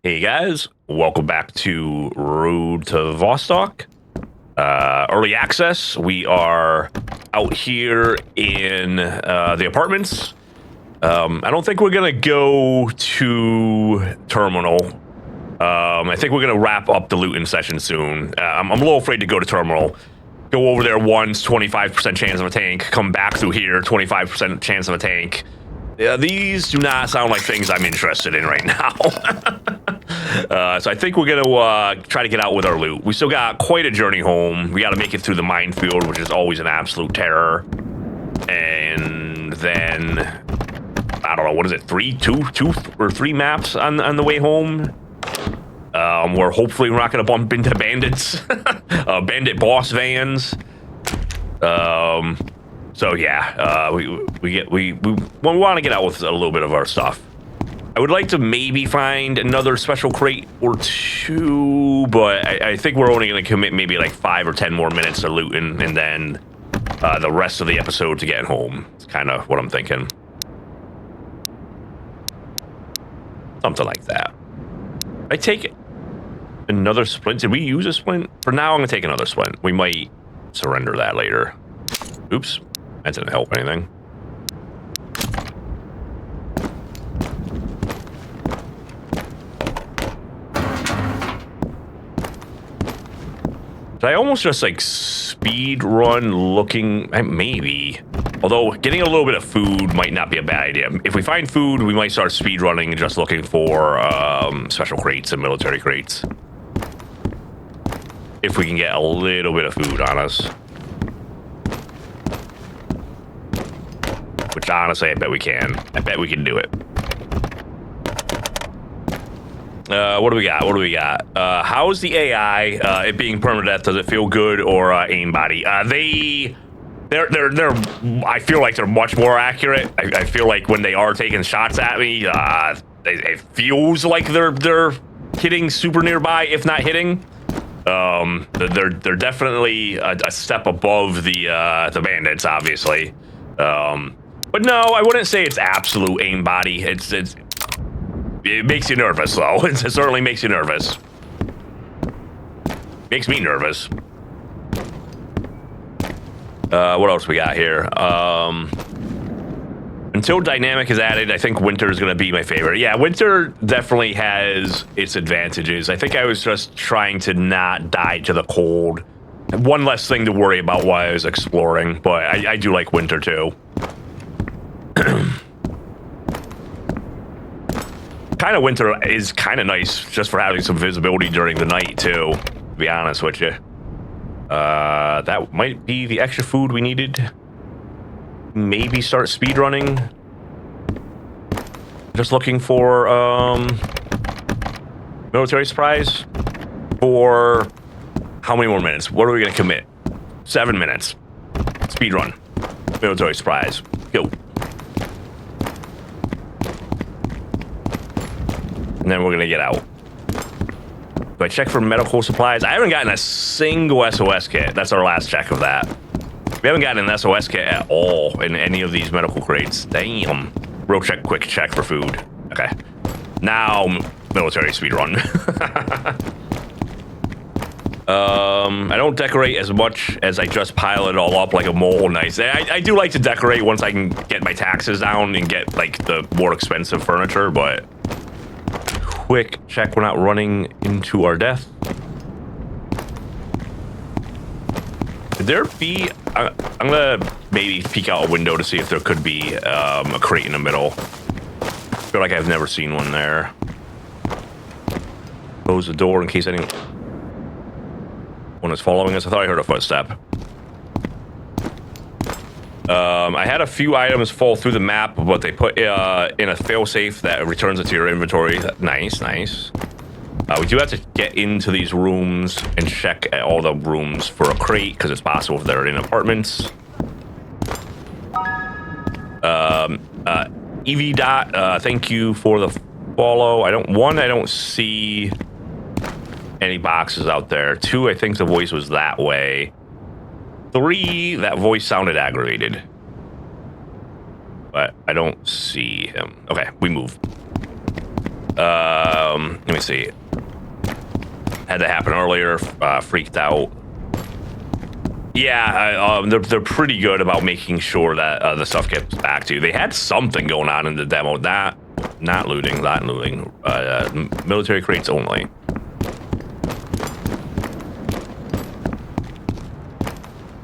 Hey guys, welcome back to Road to Vostok. Early access. We are out here in the apartments. I don't think we're gonna go to terminal. I think we're gonna wrap up the looting session soon. I'm a little afraid to go to terminal. Go over there once, 25% chance of a tank. Come back through here, 25% chance of a tank. These do not sound like things I'm interested in right now. So I think we're gonna try to get out with our loot. We still got quite a journey home. We got to make it through the minefield, which is always an absolute terror. And then I don't know, what is it? Two or three maps on the way home. Where hopefully we're not gonna bump into bandits, bandit boss vans. So yeah, we want to get out with a little bit of our stuff. I would like to maybe find another special crate or two, but I think we're only going to commit maybe like 5 or 10 more minutes to looting, and then the rest of the episode to getting home. It's kind of what I'm thinking. Something like that. I take another splint. Did we use a splint? For now, I'm going to take another splint. We might surrender that later. Oops. That didn't help anything. Did I almost just like speed run looking? Maybe. Although getting a little bit of food might not be a bad idea. If we find food, we might start speed running and just looking for special crates and military crates. If we can get a little bit of food on us. Which honestly, I bet we can. I bet we can do it. What do we got? What do we got? How's the AI? It being permadeath, does it feel good, or aimbody? They're. I feel like they're much more accurate. I feel like when they are taking shots at me, it feels like they're hitting super nearby, if not hitting. They're definitely a step above the bandits, obviously. But no, I wouldn't say it's absolute aimbody. It makes you nervous, though. It certainly makes you nervous. Makes me nervous. What else we got here? Until dynamic is added, I think winter is going to be my favorite. Yeah, winter definitely has its advantages. I think I was just trying to not die to the cold. One less thing to worry about while I was exploring, but I do like winter too. Kind of winter is kind of nice just for having some visibility during the night too, to be honest with you. That might be the extra food we needed. Maybe start speedrunning. Just looking for military supplies for how many more minutes? What are we gonna commit? 7 minutes. Speedrun. Military supplies. Go. And then we're gonna get out. Do I check for medical supplies? I haven't gotten a single SOS kit. That's our last check of that. We haven't gotten an SOS kit at all in any of these medical crates. Damn. Real check, quick check for food. Okay. Now, military speedrun. I don't decorate as much as I just pile it all up like a mole. Nice. I do like to decorate once I can get my taxes down and get like the more expensive furniture, but quick check we're not running into our death. Could there be... I'm gonna maybe peek out a window to see if there could be a crate in the middle. I feel like I've never seen one there. Close the door in case anyone is following us. I thought I heard a footstep. I had a few items fall through the map, but they put in a failsafe that returns it to your inventory. Nice, nice. We do have to get into these rooms and check at all the rooms for a crate, because it's possible if they're in apartments. EV Dot, thank you for the follow. I don't see any boxes out there. 2, I think the voice was that way. 3, that voice sounded aggravated. But I don't see him. Okay, we move. Let me see. Had to happen earlier. Freaked out. Yeah, they're pretty good about making sure that the stuff gets back to you. They had something going on in the demo. Not looting. Military crates only.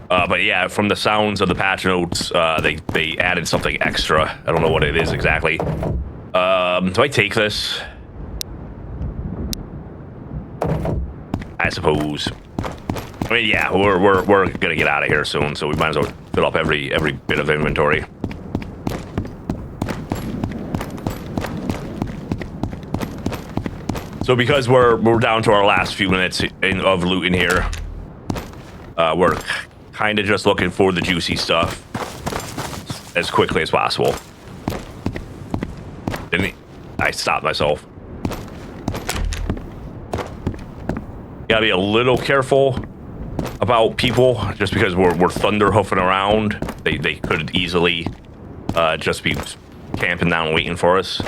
But yeah, from the sounds of the patch notes, they added something extra. I don't know what it is exactly. Do I take this? I suppose. I mean, yeah, we're gonna get out of here soon, so we might as well fill up every bit of inventory. So because we're down to our last few minutes of looting here, we're kind of just looking for the juicy stuff as quickly as possible. I stopped myself. Gotta be a little careful about people, just because we're thunder hoofing around. They could easily just be camping down waiting for us.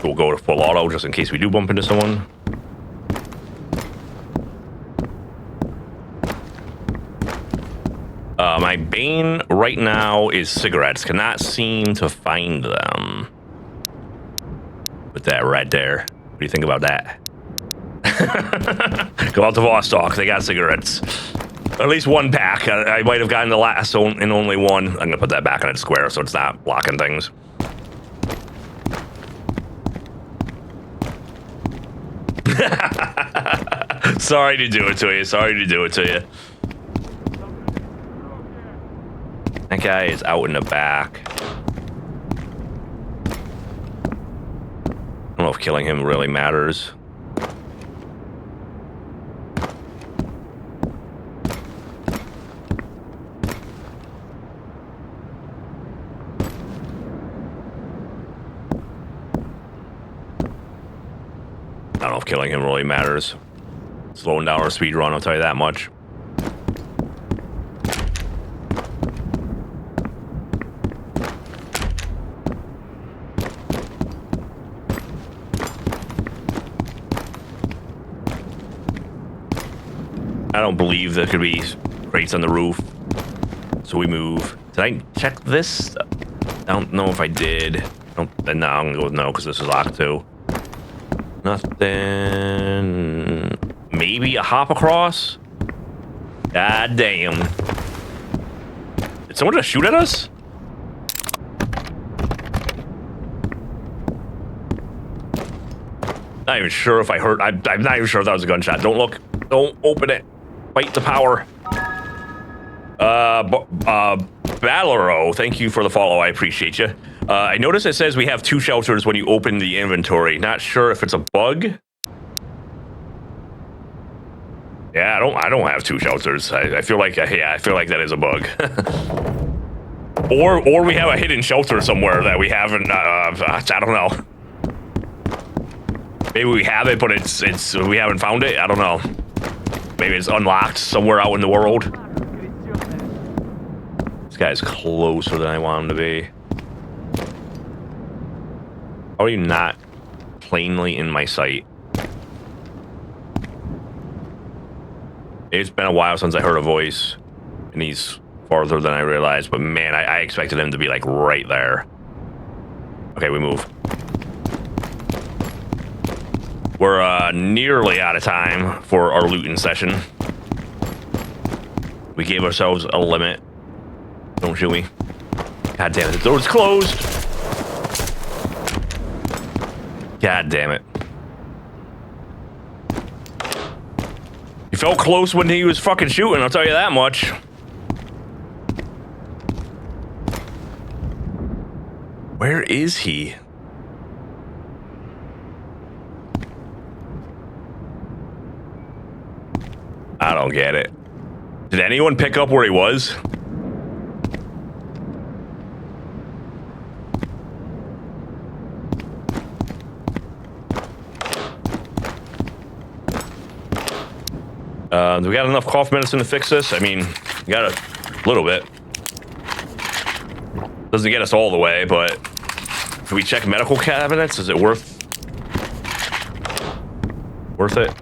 We'll go to full auto just in case we do bump into someone. My bane right now is cigarettes. Cannot seem to find them. With that right there. What do you think about that? Go out to Vostok. They got cigarettes. At least one pack. I might have gotten the last and only one. I'm going to put that back in its square so it's not blocking things. Sorry to do it to you. Sorry to do it to you. That guy is out in the back. I don't know if killing him really matters. I don't know if killing him really matters. Slowing down our speed run, I'll tell you that much. I don't believe there could be crates on the roof, so we move. Did I check this? I don't know if I did. No, I'm gonna go with no because this is locked too. Nothing. Maybe a hop across? God damn. Did someone just shoot at us? Not even sure if I heard. I'm not even sure if that was a gunshot. Don't look. Don't open it. Fight the power. Ballero, thank you for the follow. I appreciate you. I notice it says we have 2 shelters when you open the inventory. Not sure if it's a bug. Yeah, I don't have 2 shelters. I feel like I feel like that is a bug. or we have a hidden shelter somewhere that we haven't. I don't know. Maybe we have it, but it's we haven't found it. I don't know. Maybe it's unlocked somewhere out in the world. This guy's closer than I want him to be. How are you not plainly in my sight? It's been a while since I heard a voice, and he's farther than I realized, but man, I expected him to be like right there. Okay, we move. We're nearly out of time for our looting session. We gave ourselves a limit, don't you? God damn it, the door's closed. God damn it. He felt close when he was fucking shooting, I'll tell you that much. Where is he? I don't get it. Did anyone pick up where he was? Do we got enough cough medicine to fix this? I mean, Got a little bit. Doesn't get us all the way, but if we check medical cabinets, is it worth it?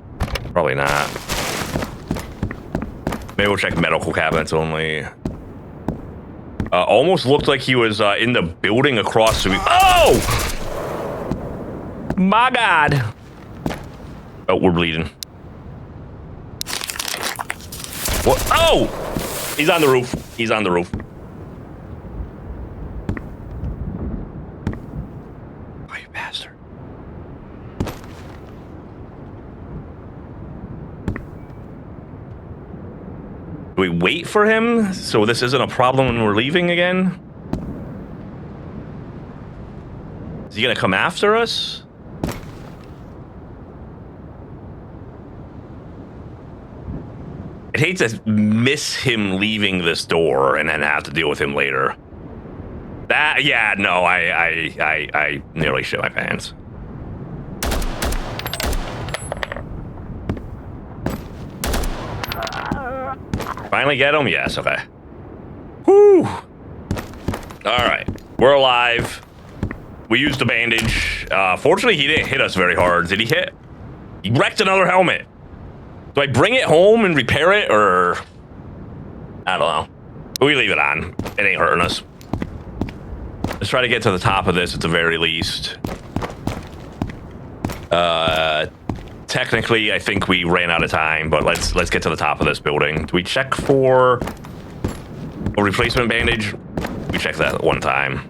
Probably not. Maybe we'll check medical cabinets only. Almost looked like he was in the building across the... Oh! My God. Oh, we're bleeding. What? Oh! He's on the roof. He's on the roof. Oh, you bastard. Do we wait for him so this isn't a problem when we're leaving again? Is he gonna come after us? I'd hate to miss him leaving this door and then have to deal with him later. That, yeah, no, I nearly shit my pants. Finally get him? Yes, okay. Whew. All right, we're alive. We used a bandage. Fortunately, he didn't hit us very hard. Did he hit? He wrecked another helmet. Do I bring it home and repair it, or... I don't know. We leave it on. It ain't hurting us. Let's try to get to the top of this at the very least. Technically, I think we ran out of time, but let's get to the top of this building. Do we check for a replacement bandage? We check that one time.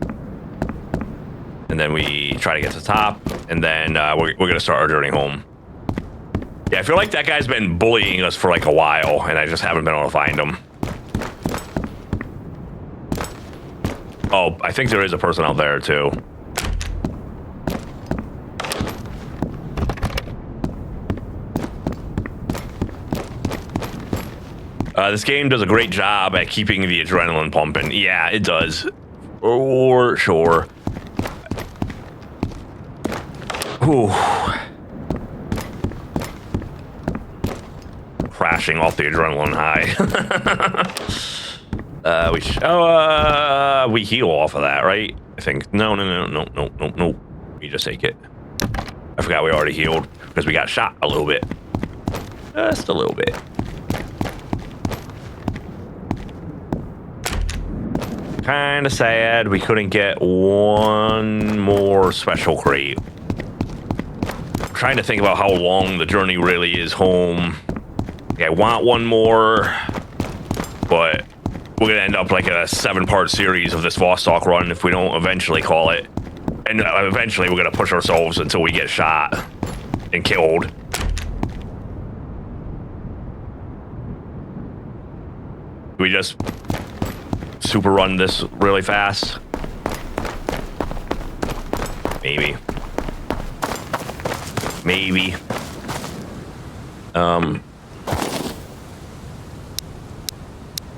And then we try to get to the top, and then we're going to start our journey home. Yeah, I feel like that guy's been bullying us for like a while, and I just haven't been able to find him. Oh, I think there is a person out there, too. This game does a great job at keeping the adrenaline pumping. Yeah, it does. For sure. Ooh. Crashing off the adrenaline high. We heal off of that, right? I think. No. We just take it. I forgot we already healed because we got shot a little bit. Just a little bit. Kind of sad we couldn't get one more special crate. I'm trying to think about how long the journey really is home. I want one more, but we're gonna end up like a 7-part series of this Vostok run if we don't eventually call it. And eventually we're gonna push ourselves until we get shot and killed. We just super run this really fast? Maybe. Maybe. Is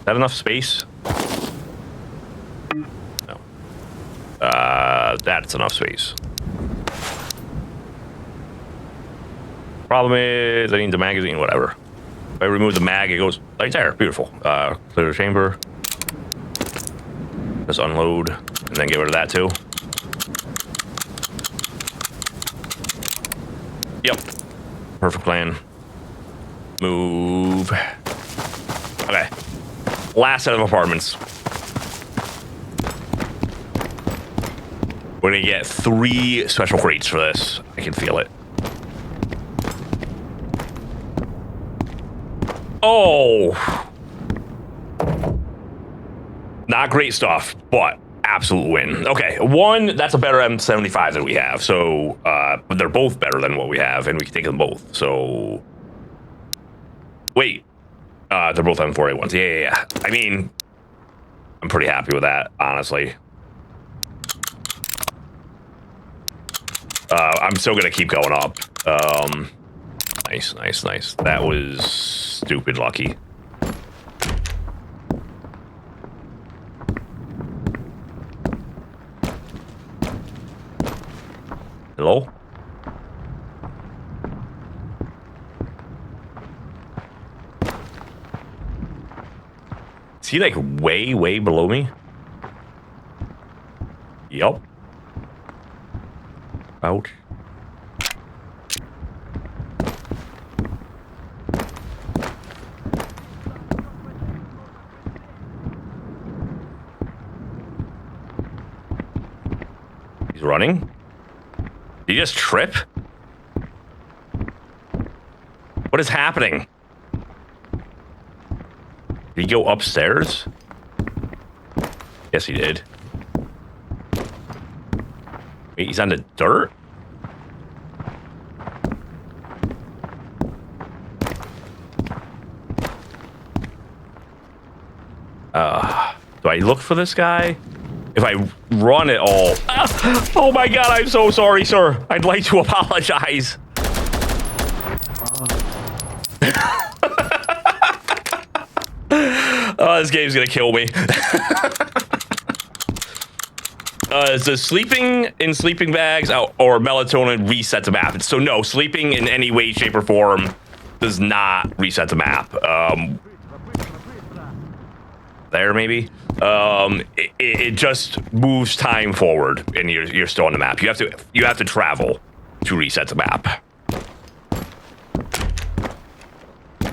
that enough space? No. That's enough space. Problem is, I need the magazine, whatever. If I remove the mag, it goes right there. Beautiful. Clear the chamber. Just unload, and then get rid of that too. Yep. Perfect plan. Move. Okay. Last set of apartments. We're gonna get 3 special crates for this. I can feel it. Oh! Not great stuff, but absolute win. Okay, 1, that's a better M75 than we have, so, but they're both better than what we have, and we can take them both, so... Wait. They're both M4A1s. Yeah. I mean, I'm pretty happy with that, honestly. I'm still gonna keep going up. Nice. That was stupid lucky. Hello? Is he like way, way below me? Yup. Ouch. He's running? Did he just trip? What is happening? Did he go upstairs? Yes, he did. Wait, he's on the dirt? Do I look for this guy? If I run at all... Oh my god, I'm so sorry, sir. I'd like to apologize. Oh, this game's gonna kill me. So sleeping in sleeping bags or melatonin resets the map. So no, sleeping in any way, shape, or form does not reset the map. There, maybe. It just moves time forward, and you're still on the map. You have to travel to reset the map.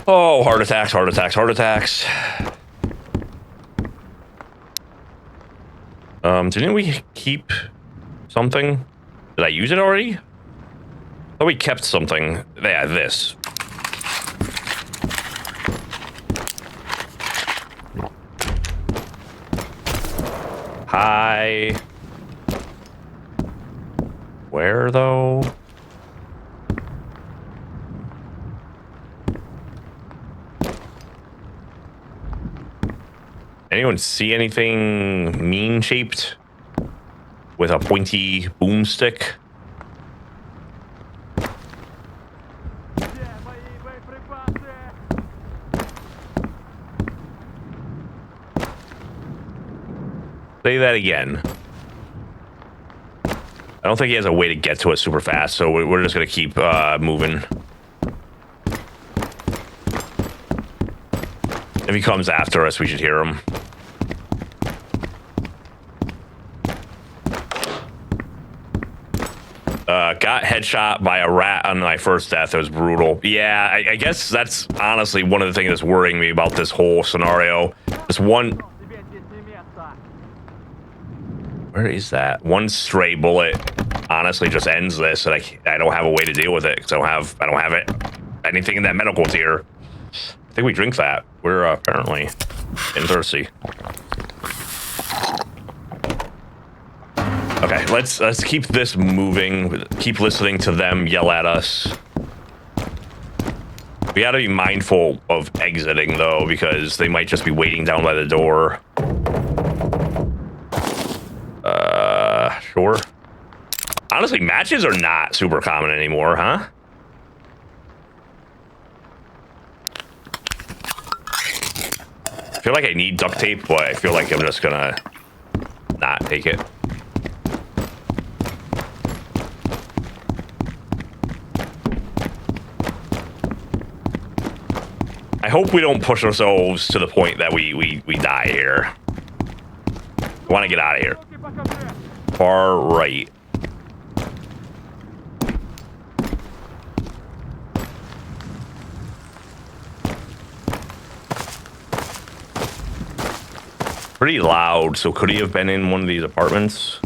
Oh, heart attacks, heart attacks, heart attacks. Didn't we keep something? Did I use it already? I thought we kept something. Yeah, this. Hi. Where, though? Anyone see anything mean-shaped with a pointy boomstick? Say that again. I don't think he has a way to get to us super fast, so we're just gonna keep moving. If he comes after us, we should hear him. Got headshot by a rat on my first death. It was brutal. Yeah, I guess that's honestly one of the things that's worrying me about this whole scenario. This one... Where is that? One stray bullet honestly just ends this, and I don't have a way to deal with it because I don't have it. Anything in that medical tier. I think we drink that. We're apparently thirsty. Okay, let's keep this moving. Keep listening to them yell at us. We gotta be mindful of exiting though, because they might just be waiting down by the door. Sure. Honestly, matches are not super common anymore, huh? I feel like I need duct tape, but I feel like I'm just gonna not take it. I hope we don't push ourselves to the point that we die here. I want to get out of here. Far right. Pretty loud, so could he have been in one of these apartments?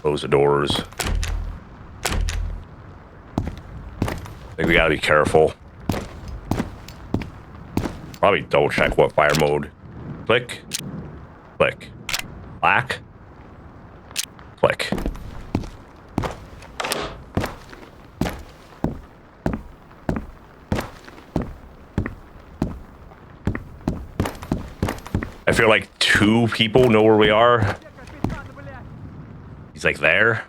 Close the doors. I think we gotta be careful. Probably double check what fire mode. Click. Click. Black. Click. I feel like 2 people know where we are. He's like there.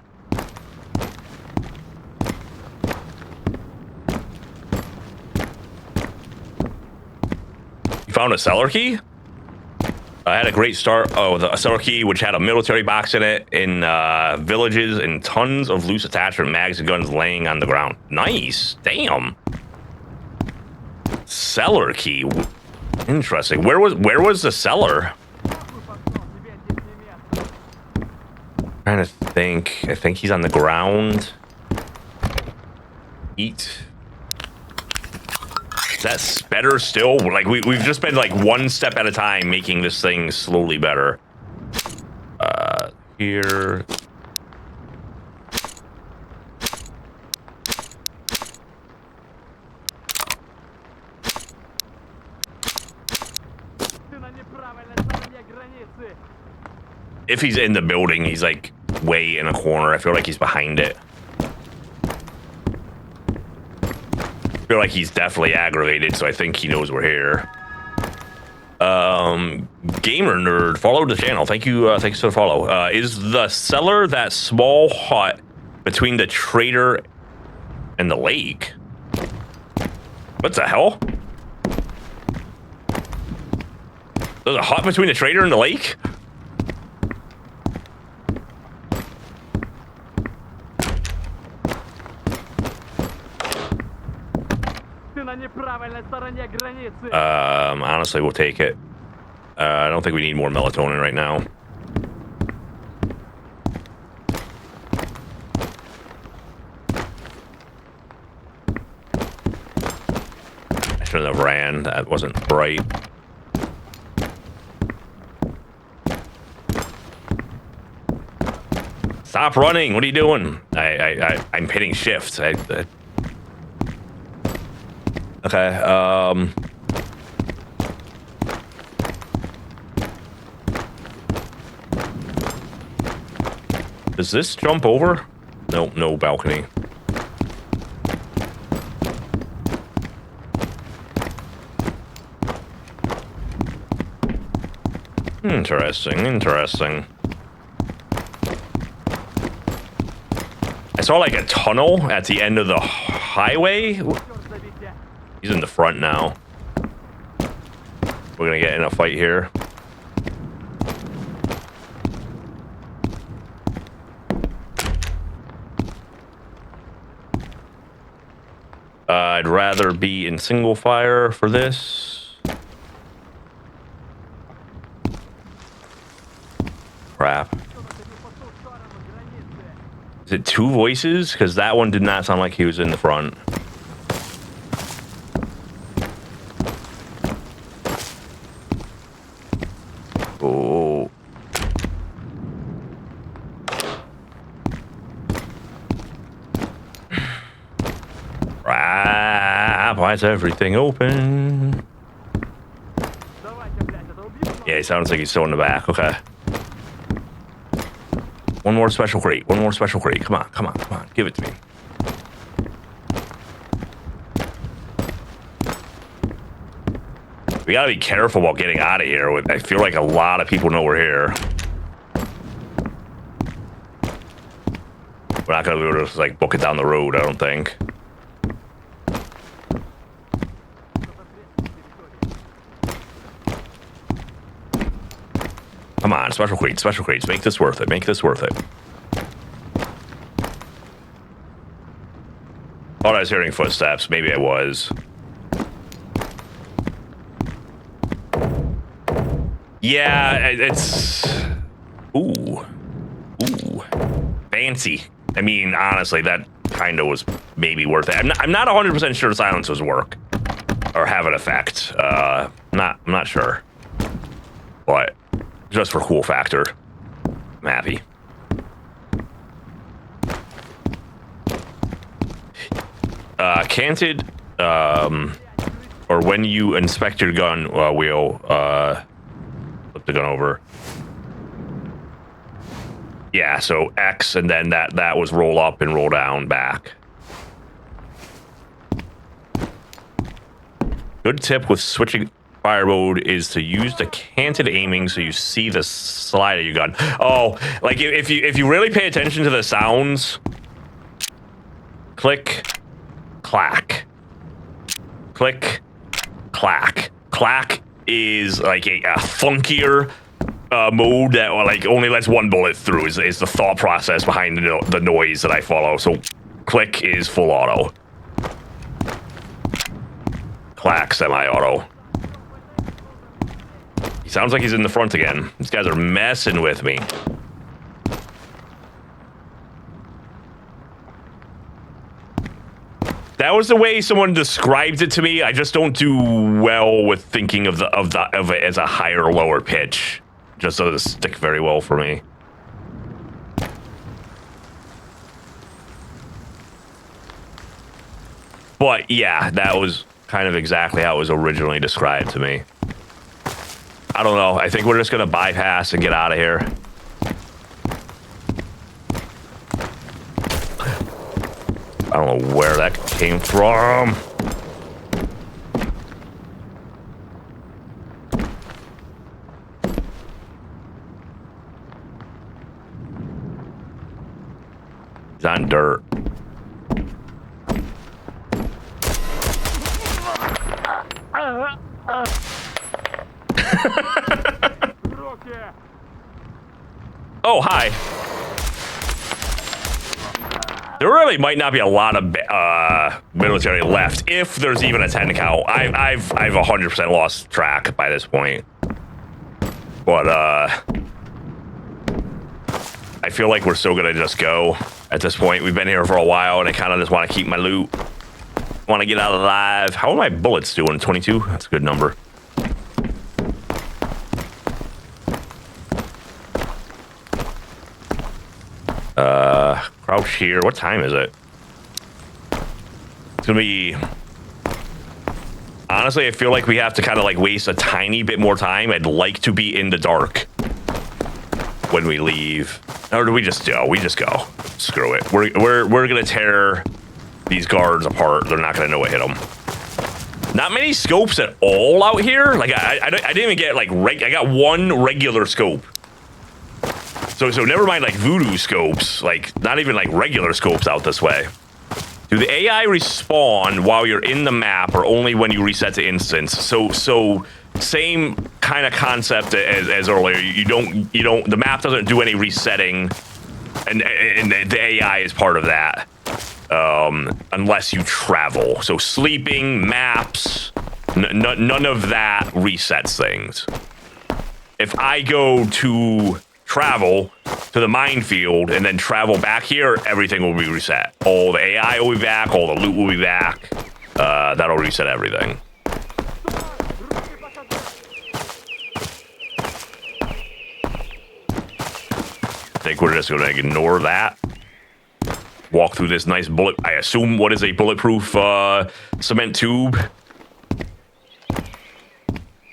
You found a cellar key? I had a great start. Oh, the cellar key, which had a military box in it, in villages, and tons of loose attachment mags and guns laying on the ground. Nice. Damn. Cellar key. Interesting. Where was the cellar? Trying to think. I think he's on the ground. Eat. That's better still. Like we've just been like one step at a time making this thing slowly better. Here. If he's in the building, he's like way in a corner. I feel like he's behind it. I feel like he's definitely aggravated, so I think he knows we're here. Gamer Nerd, follow the channel. Thank you, thanks for the follow. Is the cellar that small hut between the trader and the lake? What the hell? There's a hut between the trader and the lake? Honestly, we'll take it. I don't think we need more melatonin right now. I shouldn't have ran. That wasn't bright. Stop running. What are you doing? I'm hitting shift. Okay, does this jump over? No, no balcony. Interesting, interesting. I saw like a tunnel at the end of the highway. He's in the front now. We're gonna get in a fight here. I'd rather be in single fire for this. Crap. Is it two voices? Because that one did not sound like he was in the front. Oh. Crap. Why is everything open? Yeah, he sounds like he's still in the back. Okay. One more special crate. One more special crate. Come on, come on, come on. Give it to me. We gotta be careful about getting out of here. I feel like a lot of people know we're here. We're not gonna be able to just like book it down the road, I don't think. Come on, special crates, special crates. Make this worth it. Make this worth it. Thought I was hearing footsteps. Maybe I was. Yeah, it's... Ooh. Ooh. Fancy. I mean, honestly, that kind of was maybe worth it. I'm not 100% sure silencers work. Or have an effect. I'm not sure. But... just for cool factor, I'm happy. Canted, or when you inspect your gun, we'll flip the gun over. Yeah, so X, and then that was roll up and roll down back. Good tip with switching fire mode is to use the canted aiming so you see the slide of your gun. Oh, like if you really pay attention to the sounds, click, clack, click, clack. Clack is like a funkier mode that like only lets one bullet through. Is the thought process behind the noise that I follow. So click is full auto. Clack semi-auto. Sounds like he's in the front again. These guys are messing with me. That was the way someone described it to me. I just don't do well with thinking of it as a higher or lower pitch. Just doesn't stick very well for me. But yeah, that was kind of exactly how it was originally described to me. I don't know. I think we're just gonna bypass and get out of here. I don't know where that came from. He's on dirt. Oh, hi. There really might not be a lot of military left, if there's even a 10 count. I've 100% lost track by this point. But I feel like we're still gonna just go at this point. We've been here for a while, and I kind of just want to keep my loot. Want to get out alive. How are my bullets doing? 22? That's a good number. Crouch here. What time is it? It's gonna be... Honestly, I feel like we have to kind of like waste a tiny bit more time. I'd like to be in the dark when we leave. Or do we just go? We just go. Screw it. We're gonna tear these guards apart. They're not gonna know what hit them. Not many scopes at all out here. Like I didn't even get like I got one regular scope. So never mind like voodoo scopes, like not even like regular scopes out this way. Do the AI respawn while you're in the map or only when you reset to instance? So same kind of concept as earlier. You don't the map doesn't do any resetting, and the AI is part of that. Unless you travel. So sleeping, maps, none of that resets things. If I go to travel to the minefield and then travel back here, everything will be reset. All the AI will be back, all the loot will be back. That'll reset everything. I think we're just gonna ignore that. Walk through this nice bullet, I assume what is a bulletproof cement tube.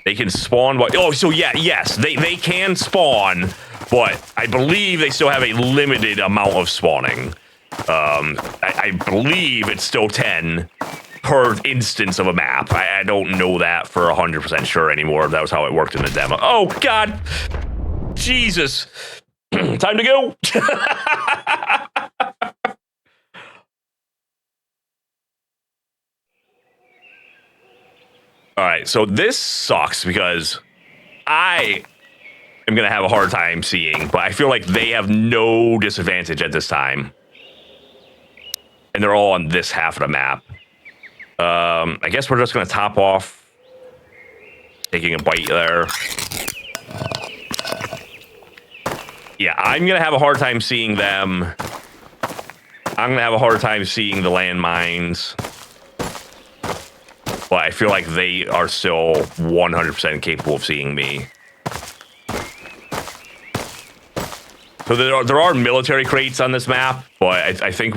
They can spawn, oh, so yeah, yes, they can spawn, but I believe they still have a limited amount of spawning. I believe it's still 10 per instance of a map. I don't know that for 100% sure anymore. That was how it worked in the demo. Oh, God. Jesus. Time to go. All right, so this sucks because I am going to have a hard time seeing, but I feel like they have no disadvantage at this time. And they're all on this half of the map. I guess we're just going to top off. Taking a bite there. Yeah, I'm going to have a hard time seeing them. I'm going to have a hard time seeing the landmines. But I feel like they are still 100% capable of seeing me. So there are military crates on this map, but I think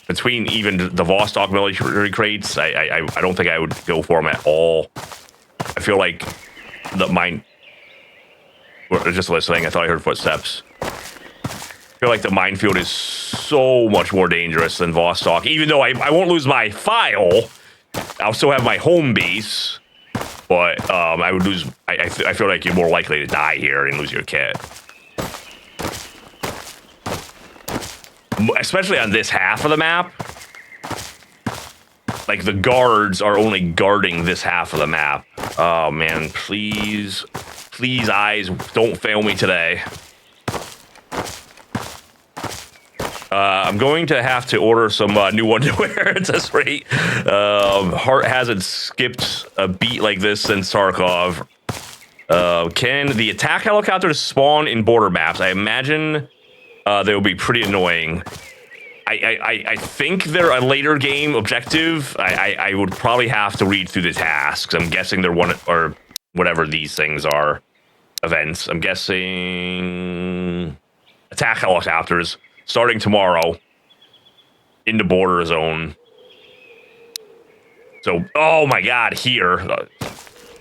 between even the Vostok military crates, I don't think I would go for them at all. I feel like just listening, I thought I heard footsteps. I feel like the minefield is so much more dangerous than Vostok, even though I won't lose my file. I'll still have my home base, but I would lose. I feel like you're more likely to die here and lose your kit, especially on this half of the map. Like the guards are only guarding this half of the map. Oh man, please, eyes, don't fail me today. I'm going to have to order some new underwear at this rate. Heart hasn't skipped a beat like this since Tarkov. Can the attack helicopters spawn in border maps? I imagine they will be pretty annoying. I think they're a later game objective. I would probably have to read through the tasks. I'm guessing they're one or whatever these things are. Events. I'm guessing attack helicopters starting tomorrow in the border zone. So, oh my God, here.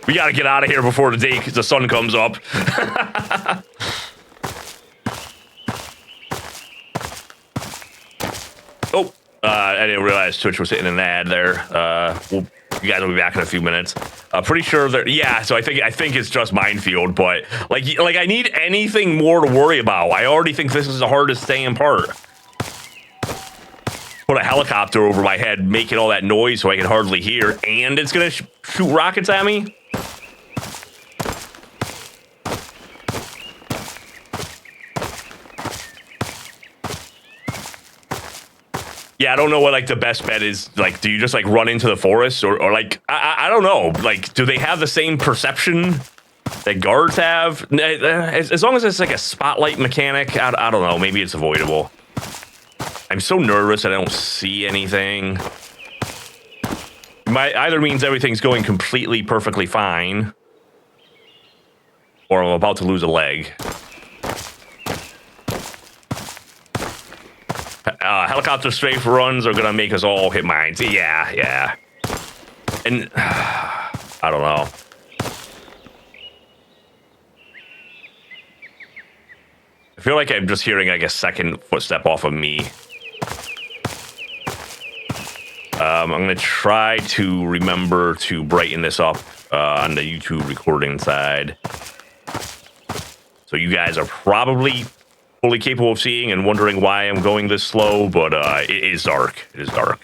We got to get out of here before the sun comes up. Oh, I didn't realize Twitch was hitting an ad there. You guys will be back in a few minutes. Pretty sure that, yeah. So I think it's just minefield, but like I need anything more to worry about. I already think this is the hardest staying part. Put a helicopter over my head, making all that noise so I can hardly hear, and it's gonna shoot rockets at me. Yeah, I don't know what like the best bet is. Like, do you just like run into the forest or like I don't know. Like, do they have the same perception that guards have? As long as it's like a spotlight mechanic, I don't know. Maybe it's avoidable. I'm so nervous that I don't see anything. Either means everything's going completely perfectly fine, or I'm about to lose a leg. Helicopter strafe runs are gonna make us all hit mines. Yeah. And I don't know. I feel like I'm just hearing like a second footstep off of me. I'm gonna try to remember to brighten this up on the YouTube recording side. So you guys are probably fully capable of seeing and wondering why I'm going this slow, but it is dark. It is dark.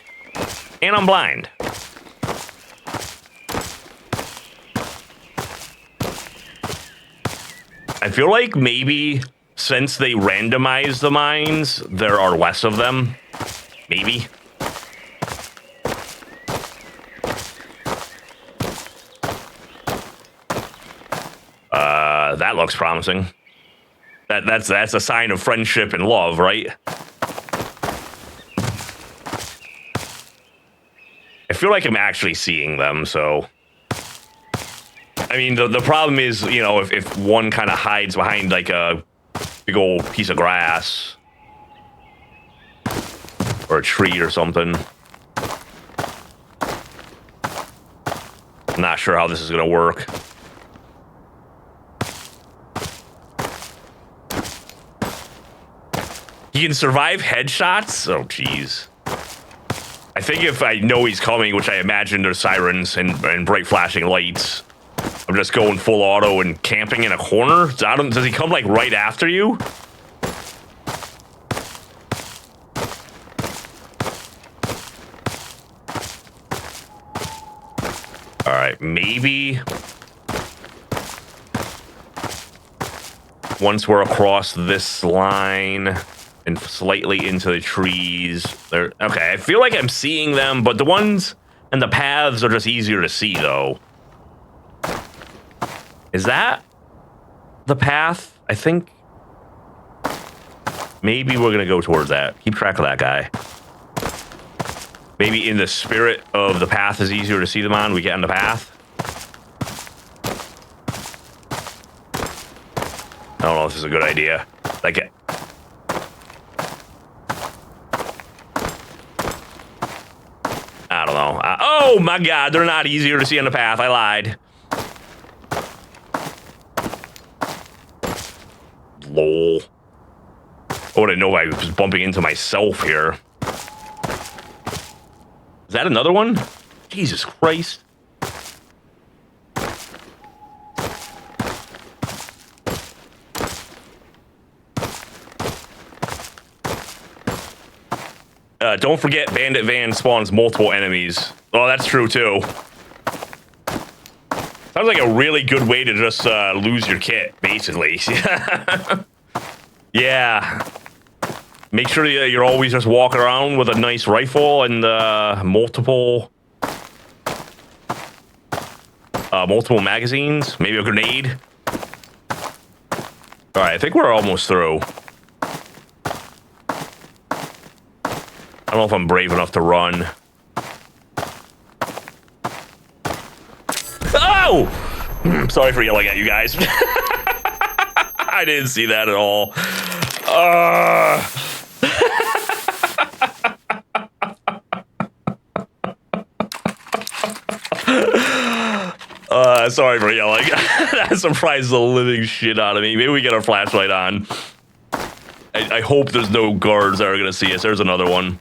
And I'm blind. I feel like maybe since they randomize the mines, there are less of them. Maybe. That looks promising. That's a sign of friendship and love, right? I feel like I'm actually seeing them, so... I mean, the problem is, you know, if one kind of hides behind, like, a big old piece of grass... or a tree or something. I'm not sure how this is gonna work. He can survive headshots? Oh, jeez. I think if I know he's coming, which I imagine there's sirens and bright flashing lights, I'm just going full auto and camping in a corner. Does he come, like, right after you? All right, maybe... once we're across this line... and slightly into the trees. Okay, I feel like I'm seeing them, but the ones and the paths are just easier to see, though. Is that the path? I think maybe we're gonna go towards that. Keep track of that guy. Maybe in the spirit of the path is easier to see them on, we get on the path. I don't know if this is a good idea. Like, I don't know. Oh my God, they're not easier to see on the path. I lied. Lol. I wouldn't know I was bumping into myself here. Is that another one? Jesus Christ. Don't forget, Bandit Van spawns multiple enemies. Oh, that's true, too. Sounds like a really good way to just lose your kit, basically. Yeah. Make sure you're always just walking around with a nice rifle and multiple magazines. Maybe a grenade. All right, I think we're almost through. I don't know if I'm brave enough to run. Oh! Sorry for yelling at you guys. I didn't see that at all. Sorry for yelling. That surprised the living shit out of me. Maybe we get our flashlight on. I hope there's no guards that are going to see us. There's another one.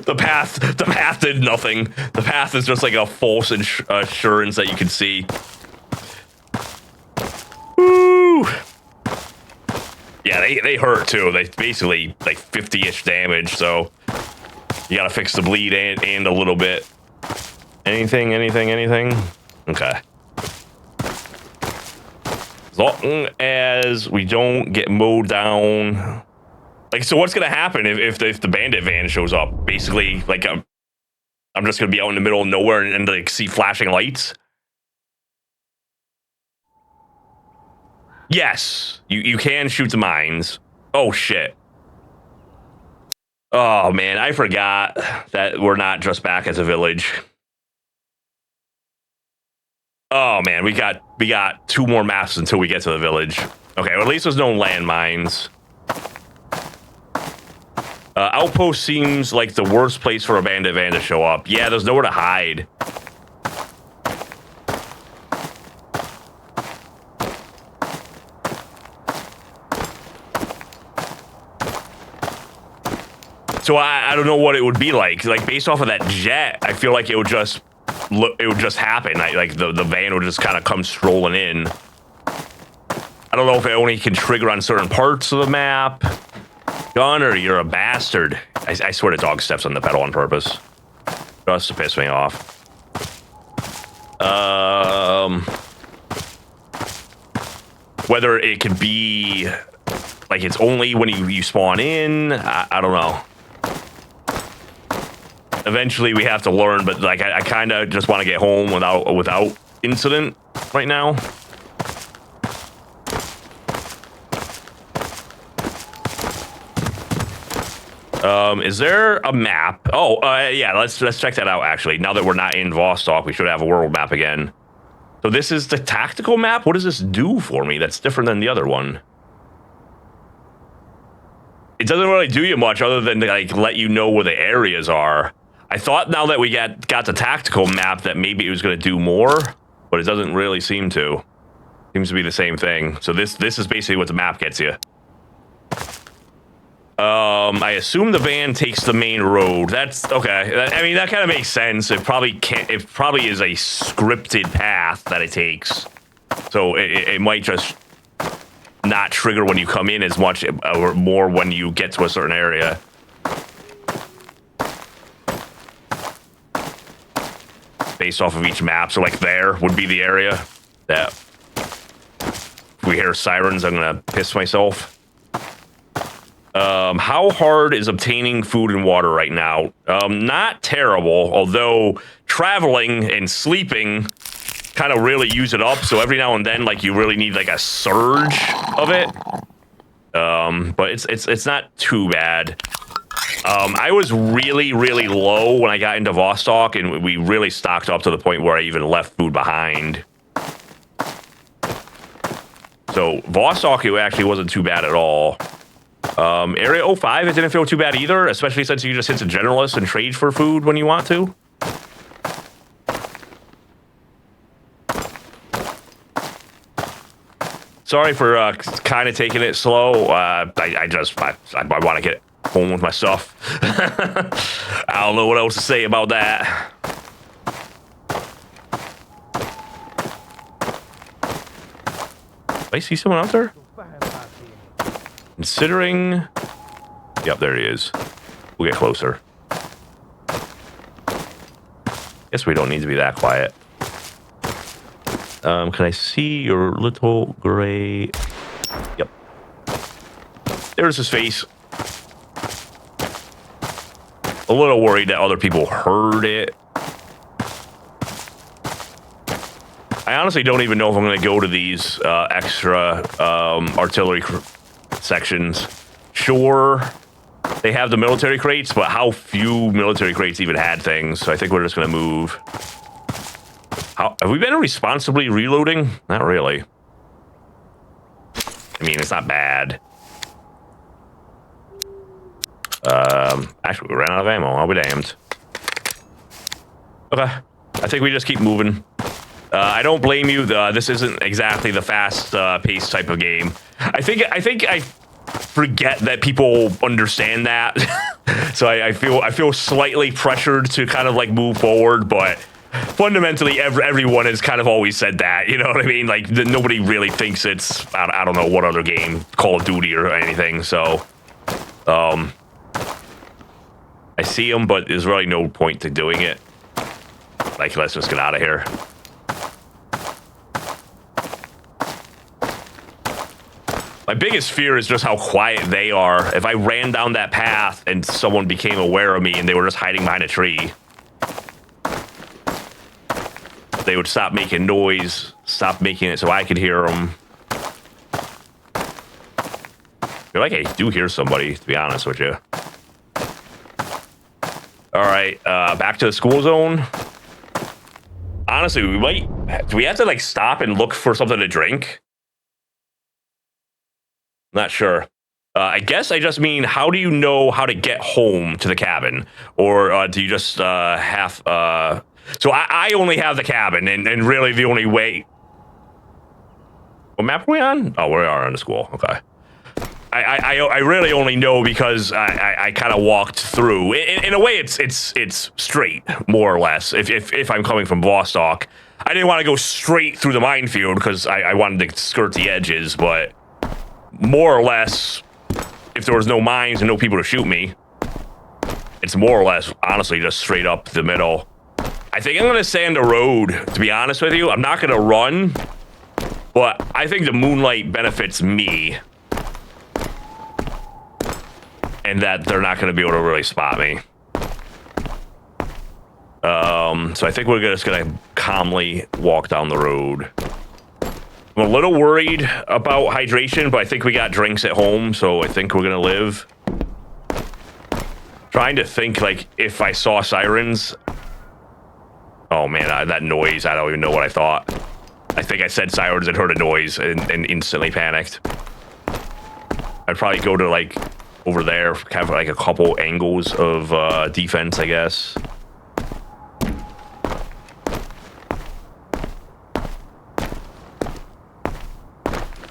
The path did nothing. The path is just like a false assurance that you can see. Woo! Yeah, they hurt too. They basically like 50-ish damage, so you gotta fix the bleed and a little bit. Anything? Okay. As long as we don't get mowed down. Like, so what's gonna happen if the bandit van shows up? Basically, like I'm just gonna be out in the middle of nowhere and like see flashing lights. Yes, you can shoot the mines. Oh shit. Oh man, I forgot that we're not just back as a village. Oh man, we got 2 more maps until we get to the village. Okay, well, at least there's no landmines. Outpost seems like the worst place for a bandit van to show up. Yeah, there's nowhere to hide. So I don't know what it would be like. Like based off of that jet, I feel like it would just happen. Like the van would just kind of come strolling in. I don't know if it only can trigger on certain parts of the map. Gunner, you're a bastard. I swear the dog steps on the pedal on purpose. Just to piss me off. Whether it could be like it's only when you spawn in, I don't know. Eventually we have to learn, but like I kind of just want to get home without incident right now. Is there a map? Oh, yeah, let's check that out, actually. Now that we're not in Vostok, we should have a world map again. So this is the tactical map? What does this do for me that's different than the other one? It doesn't really do you much other than to, like, let you know where the areas are. I thought now that we got the tactical map that maybe it was going to do more, but it doesn't really seem to. Seems to be the same thing. So this is basically what the map gets you. I assume the van takes the main road. That's okay. I mean, that kind of makes sense. It probably is a scripted path that it takes. So it might just not trigger when you come in as much or more when you get to a certain area. Based off of each map. So like there would be the area that if we hear sirens, I'm gonna piss myself. How hard is obtaining food and water right now? Not terrible, although traveling and sleeping kind of really use it up. So every now and then, like you really need like a surge of it. But it's not too bad. I was really low when I got into Vostok, and we really stocked up to the point where I even left food behind. So Vostok, it actually wasn't too bad at all. Area 05, it didn't feel too bad either, especially since you just hit the generalist and trade for food when you want to. Sorry for kind of taking it slow. I want to get home with my stuff. I don't know what else to say about that. I see someone out there? Considering... Yep, there he is. We'll get closer. Guess we don't need to be that quiet. Can I see your little gray... Yep. There's his face. A little worried that other people heard it. I honestly don't even know if I'm going to go to these extra artillery sections. Sure, they have the military crates, but how few military crates even had things? So I think we're just going to move. Have we been responsibly reloading? Not really. I mean, it's not bad. Actually, we ran out of ammo. I'll be damned. Okay. I think we just keep moving. I don't blame you. This isn't exactly the fast-paced type of game. I think I forget that people understand that. So I feel slightly pressured to kind of like move forward, but fundamentally everyone has kind of always said that. You know what I mean? Like nobody really thinks it's I don't know what other game, Call of Duty or anything. So I see them, but there's really no point to doing it. Like, let's just get out of here. My biggest fear is just how quiet they are. If I ran down that path and someone became aware of me and they were just hiding behind a tree, they would stop making noise, stop making it so I could hear them. I feel like I do hear somebody, to be honest with you. All right, back to the school zone. Honestly, do we have to like stop and look for something to drink? Not sure. I guess I just mean, how do you know how to get home to the cabin? Or do you just have... So I only have the cabin, and really the only way... What map are we on? Oh, we are on the school. Okay. I really only know because I kind of walked through. In a way, it's straight, more or less. If I'm coming from Vostok, I didn't want to go straight through the minefield because I wanted to skirt the edges, but more or less, if there was no mines and no people to shoot me, it's more or less, honestly, just straight up the middle. I think I'm going to stay on the road, to be honest with you. I'm not going to run, but I think the moonlight benefits me. And that they're not going to be able to really spot me. So I think we're just going to calmly walk down the road. I'm a little worried about hydration, but I think we got drinks at home, so I think we're going to live. Trying to think, like, if I saw sirens. Oh, man, that noise, I don't even know what I thought. I think I said sirens and heard a noise and instantly panicked. I'd probably go to, like... over there, kind of like a couple angles of defense, I guess.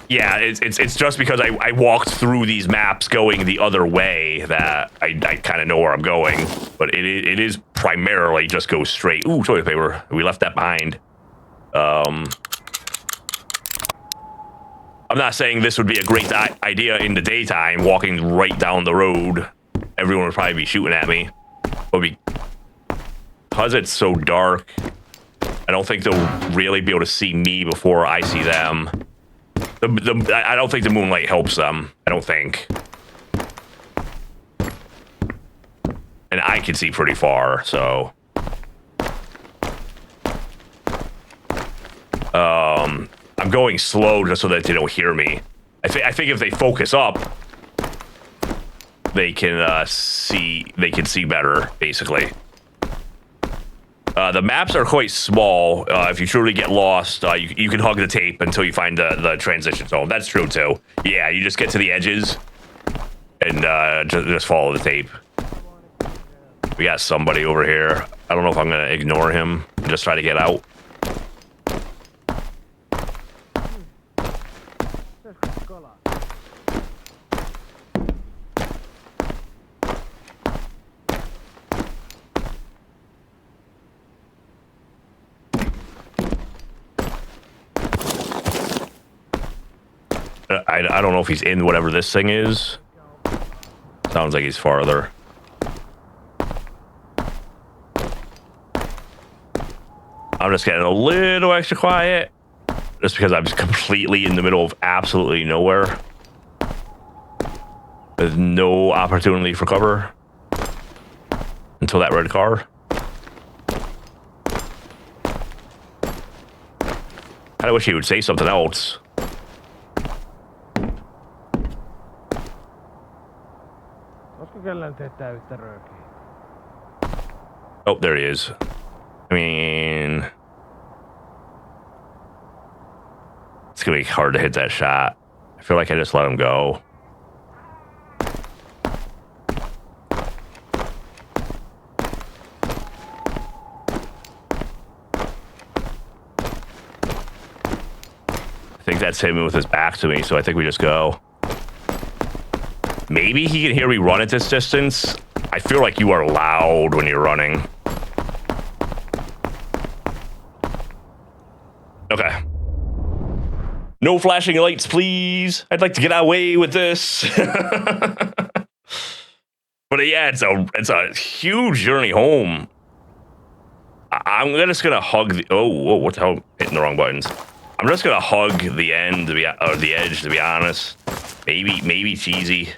Yeah, it's just because I walked through these maps going the other way that I kind of know where I'm going. But it is primarily just go straight. Ooh, toilet paper. We left that behind. I'm not saying this would be a great idea in the daytime, walking right down the road. Everyone would probably be shooting at me. But because it's so dark, I don't think they'll really be able to see me before I see them. I don't think the moonlight helps them. I don't think. And I can see pretty far, so... I'm going slow just so that they don't hear me. I think if they focus up, they can see better, basically. The maps are quite small. If you truly get lost, you can hug the tape until you find the transition zone. That's true too. Yeah, you just get to the edges and just follow the tape. We got somebody over here. I don't know if I'm gonna ignore him and just try to get out. I don't know if he's in whatever this thing is. Sounds like he's farther. I'm just getting a little extra quiet. Just because I'm completely in the middle of absolutely nowhere. There's no opportunity for cover. Until that red car. kind of wish he would say something else. Oh, there he is. I mean, it's gonna be hard to hit that shot. I feel like I just let him go. I think that's him with his back to me, so I think we just go. Maybe he can hear me run at this distance. I feel like you are loud when you're running. Okay. No flashing lights, please. I'd like to get away with this. But yeah, it's a huge journey home. I'm just gonna hug the. Oh, what the hell? Hitting the wrong buttons. I'm just gonna hug the end or the edge, to be honest. Maybe cheesy,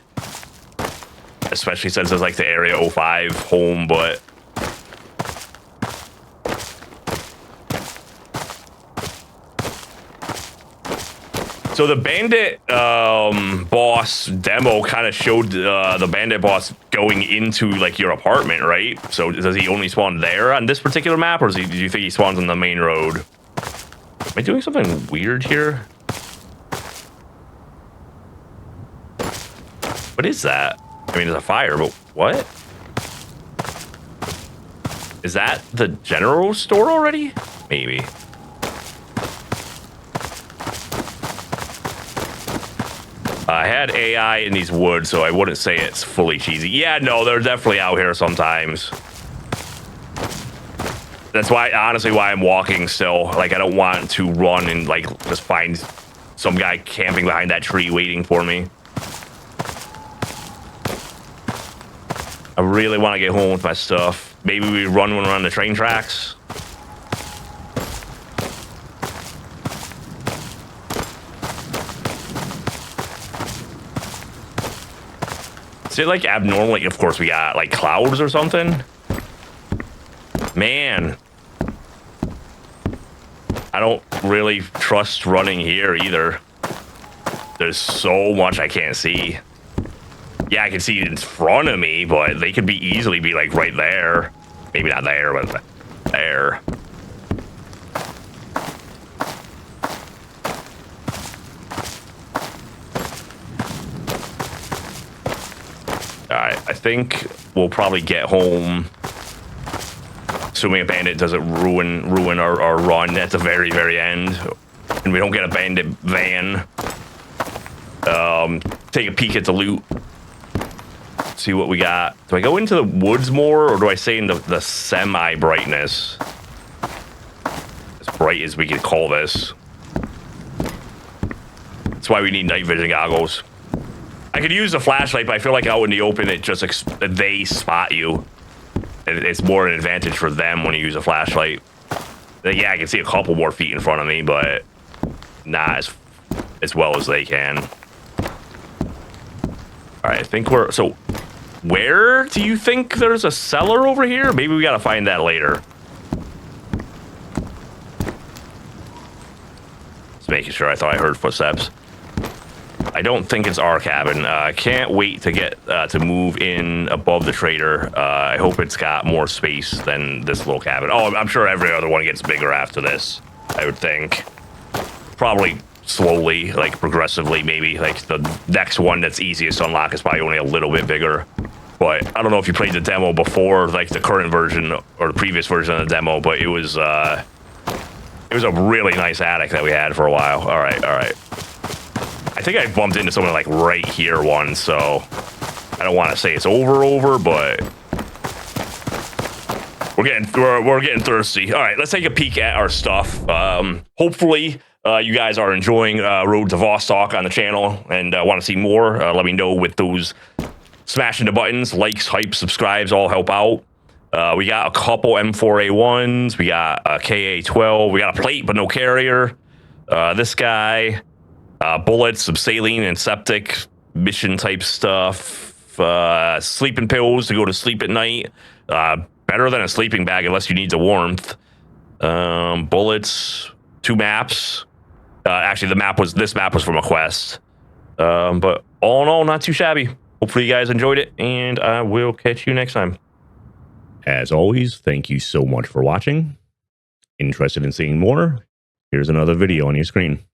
especially since it's like the Area 05 home, but. So the bandit boss demo kind of showed the bandit boss going into like your apartment, right? So does he only spawn there on this particular map, or do you think he spawns on the main road? Am I doing something weird here? What is that? I mean, there's a fire, but what? Is that the general store already? Maybe. I had AI in these woods, so I wouldn't say it's fully cheesy. Yeah, no, they're definitely out here sometimes. That's why, honestly, why I'm walking still. Like, I don't want to run and, like, just find some guy camping behind that tree waiting for me. I really want to get home with my stuff. Maybe we run when we're on the train tracks. Is it like abnormally? Of course, we got like clouds or something. Man, I don't really trust running here either. There's so much I can't see. Yeah, I can see it in front of me, but they could easily be like right there. Maybe not there, but there. Alright, I think we'll probably get home, assuming a bandit doesn't ruin our run at the very, very end, and we don't get a bandit van. Take a peek at the loot, see what we got. Do I go into the woods more, or do I stay in the semi-brightness? As bright as we could call this. That's why we need night vision goggles. I could use a flashlight, but I feel like out in the open, it just they spot you. It's more an advantage for them when you use a flashlight. Yeah, I can see a couple more feet in front of me, but not as well as they can. All right, I think we're... So, where do you think there's a cellar over here? Maybe we gotta find that later. Just making sure. I thought I heard footsteps. I don't think it's our cabin. I can't wait to get to move in above the trader. I hope it's got more space than this little cabin. Oh, I'm sure every other one gets bigger after this, I would think. Probably slowly, like progressively, maybe. Like the next one that's easiest to unlock is probably only a little bit bigger. But I don't know if you played the demo before, like the current version or the previous version of the demo, but it was a really nice attic that we had for a while. All right. I think I bumped into someone like right here once, so I don't want to say it's over, but we're getting thirsty. All right, let's take a peek at our stuff. Hopefully, you guys are enjoying Road to Vostok on the channel and want to see more. Let me know with those smashing the buttons, likes, hype, subscribes, all help out. We got a couple M4A1s. We got a KA-12. We got a plate, but no carrier. This guy. Bullets, some saline and septic, mission type stuff, sleeping pills to go to sleep at night. Better than a sleeping bag unless you need the warmth. Bullets, 2 maps, Actually, this map was from a quest. But all in all, not too shabby. Hopefully you guys enjoyed it, and I will catch you next time. As always, thank you so much for watching. Interested in seeing more? Here's another video on your screen.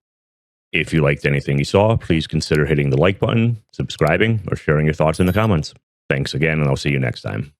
If you liked anything you saw, please consider hitting the like button, subscribing, or sharing your thoughts in the comments. Thanks again, and I'll see you next time.